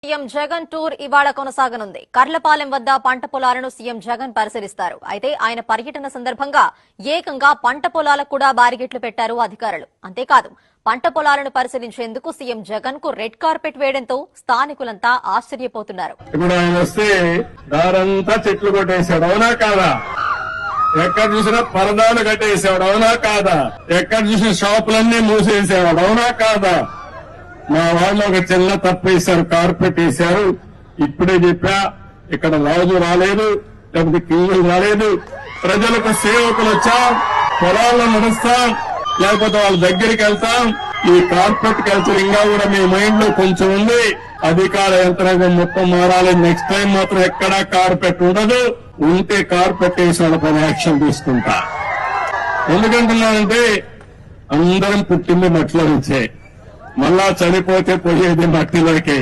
CM Jagan tour ఇవాళ కొనసాగనుంది. కర్లపాలెం వద్ద పంట పొలాలను సీఎం జగన్ పరిశీలిస్తారు. అయితే ఆయన పర్యటన సందర్భంగా ఏకంగా పంట పొలాలకు కూడా బారిగేట్లు పెట్టారు అధికారులు. అంతేకాదు పంట పొలాలను పరిశీలించేందుకు సీఎం జగన్ కు రెడ్ కార్పెట్ వేయడంతో స్థానికులంతా ఆశ్చర్యపోతున్నారు. ఇప్పుడు ఆయన వస్తే దారంతా చెట్లు కొట్టేశాడు, అవునా కాదా? ఎక్కడ చూసినా పరదాలు కట్టేసాడు, అవునా కాదా? ఎక్కడ చూసిన షాపులన్నీ మూసేసాడు, అవునా కాదా? మా వాళ్ళు ఒక చిన్న తప్పు వేశారు, కార్పెట్ వేశారు. ఇప్పుడే చెప్పా, ఇక్కడ రాజు రాలేదు, లేకపోతే కింగులు రాలేదు. ప్రజలకు సేవకులు వచ్చాం, పొలాల్లో నడుస్తాం, లేకపోతే వాళ్ళ దగ్గరికి వెళ్తాం. ఈ కార్పెట్ కల్చర్ ఇంకా కూడా మీ మైండ్ లో కొంచెం ఉంది. అధికార యంత్రాంగం మొత్తం మారాలి. నెక్స్ట్ టైం మాత్రం ఎక్కడా కార్పెట్ ఉండదు. ఉంటే కార్పెట్ వేసి వాళ్ళపై యాక్షన్ తీసుకుంటా. ఎందుకంటున్నానంటే అందరం పుట్టింది మట్టిలో నుంచే, మళ్ళా చనిపోతే పోయేది మట్టిలోకి.